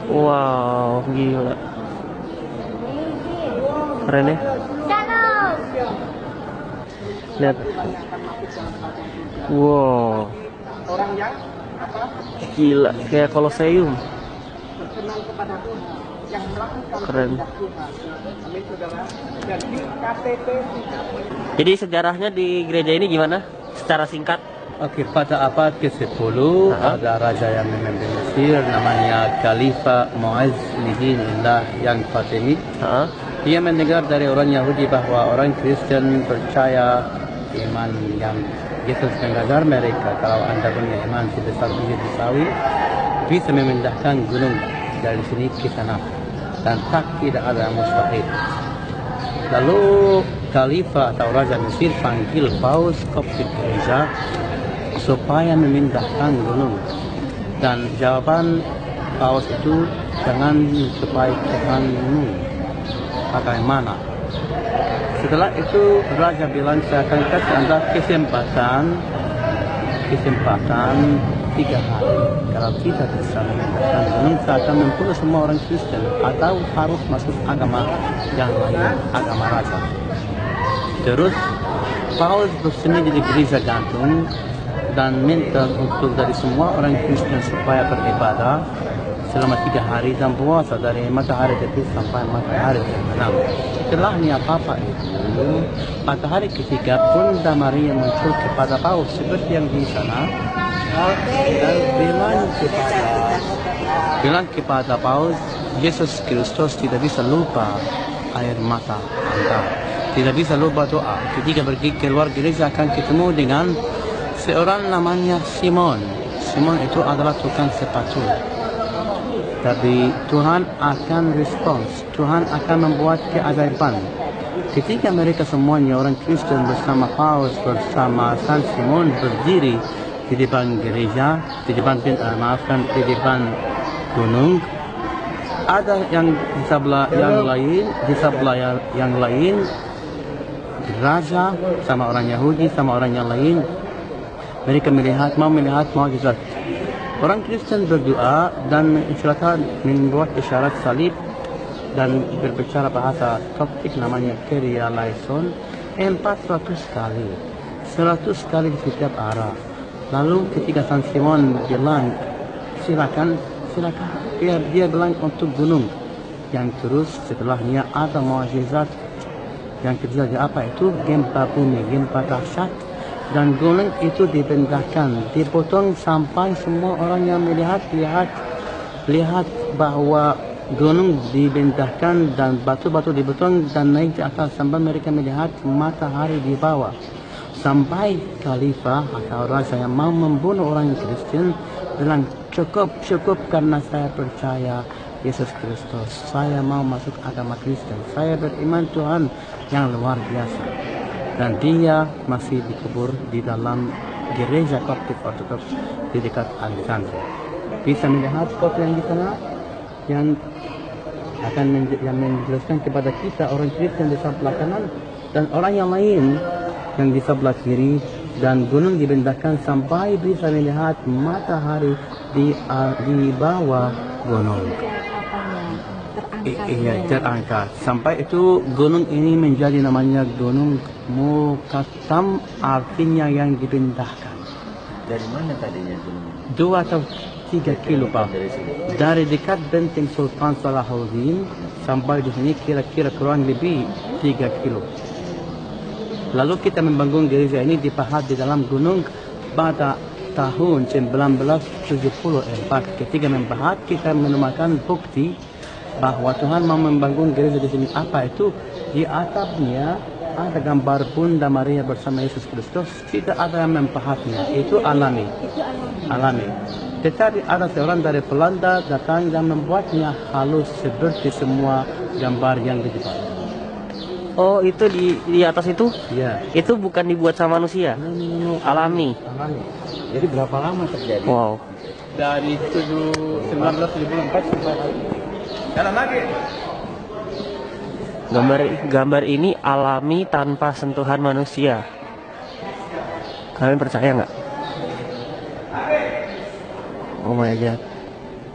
Wow, gila. Keren ya. Lihat. Wow. Orang yang apa? Gila, kayak Koloseum. Berkenan kepada Tuhan, yang melakukan Keren. kehendak Tuhan. Amin, saudara. Dan di KTP Jadi sejarahnya di gereja ini gimana? Secara singkat. Oke, pada abad ke-10 ada raja yang memimpin Mesir namanya Khalifah Mu'izz Lidinillah yang Fatimi. Dia mendengar dari orang Yahudi bahwa orang Kristen percaya iman yang Yesus mengajar mereka kalau anda punya iman sebesar biji sawi bisa memindahkan gunung dari sini ke sana dan tidak ada yang mustahil. Lalu Khalifah atau Raja Mesir panggil Paus Koptik Gereja supaya memindahkan gunung, dan jawaban Paus itu jangan supaya Tuhanmu bagaimana. Setelah itu Raja bilang saya akan kasih anda kesempatan 3 hari. Kalau tidak bisa memindahkan gunung, saya akan membunuh semua orang Kristen atau harus masuk agama yang lain, agama raja. Terus Paus bersembunyi di gereja gantung dan minta untuk dari semua orang Kristen supaya beribadah selama 3 hari dan puasa dari matahari terbit sampai matahari terbenam. Setelahnya apa itu, pada hari ketiga Bunda Maria muncul kepada Paus seperti yang di sana dan bilang kepada Paus, Yesus Kristus tidak bisa lupa air mata anda, tidak bisa lupa doa. Ketika pergi keluar gereja akan ketemu dengan seorang namanya Simon. Simon itu adalah tukang sepatu. Tapi Tuhan akan respons, Tuhan akan membuat keajaiban. Ketika mereka semuanya orang Kristen bersama Paus, bersama San Simon berdiri di depan gereja, di depan di depan gunung, ada yang di sebelah yang lain, raja sama orang Yahudi sama orang yang lain. Mereka mau melihat mukjizat. Orang Kristen berdoa dan silakan membuat isyarat salib dan berbicara bahasa Koptik namanya Kyrie eleison 400 kali, 100 kali di setiap arah. Lalu ketika San Simon bilang silakan, dia bilang untuk gunung. Yang terus setelahnya ada mukjizat yang terjadi. Apa itu? Gempa bumi, gempa dahsyat. Dan gunung itu dipindahkan, dipotong sampai semua orang yang lihat bahwa gunung dipindahkan dan batu-batu dipotong dan naik di atas sampai mereka melihat matahari di bawah. Sampai Khalifah atau raja yang mau membunuh orang Kristen bilang cukup karena saya percaya Yesus Kristus, saya mau masuk agama Kristen, saya beriman Tuhan yang luar biasa. Dan dia masih dikubur di dalam gereja Koptik Ortodoks di dekat Alexandria. Bisa melihat foto yang di sana yang akan menjelaskan kepada kita orang Kristen di sebelah kanan dan orang yang lain yang di sebelah kiri, dan gunung dipindahkan sampai bisa melihat matahari di bawah gunung. Iya, terangkat. Sampai itu gunung ini menjadi namanya Gunung Mukatam, artinya yang dipindahkan. Dari mana tadinya gunung? 2 atau 3 kilo Pak. Dari dekat benteng Sultan Salahuddin sampai di sini kira-kira kurang lebih 3 kilo. Lalu kita membangun gereja ini dipahat di dalam gunung pada tahun 1974. Ketika membahat kita menemukan bukti bahwa Tuhan mau membangun gereja di sini. Apa itu? Di atapnya ada gambar Bunda Maria bersama Yesus Kristus. Tidak ada yang mempahatnya. Itu alami. Tetapi ada seorang dari Belanda datang dan membuatnya halus seperti semua gambar yang di depan. Oh, itu di atas itu? Ya. Itu bukan dibuat sama manusia? No. Alami. Jadi berapa lama terjadi? Wow. Dari 1974 sampai Gambar ini alami tanpa sentuhan manusia. Kalian percaya nggak? Oh my god.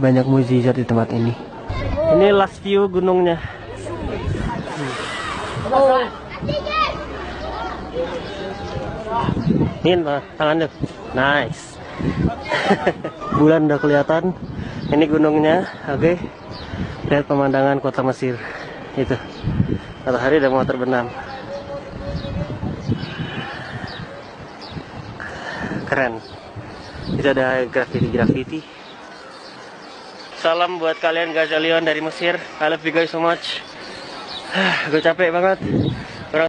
banyak mukjizat di tempat ini. Ini last view gunungnya. Ini tangannya, nice. Bulan udah kelihatan. Ini gunungnya, oke. Lihat pemandangan kota Mesir. Itu matahari udah mau terbenam. Keren. Itu ada graffiti. Salam buat kalian Ghazalion dari Mesir. I love you guys so much. Gue capek banget.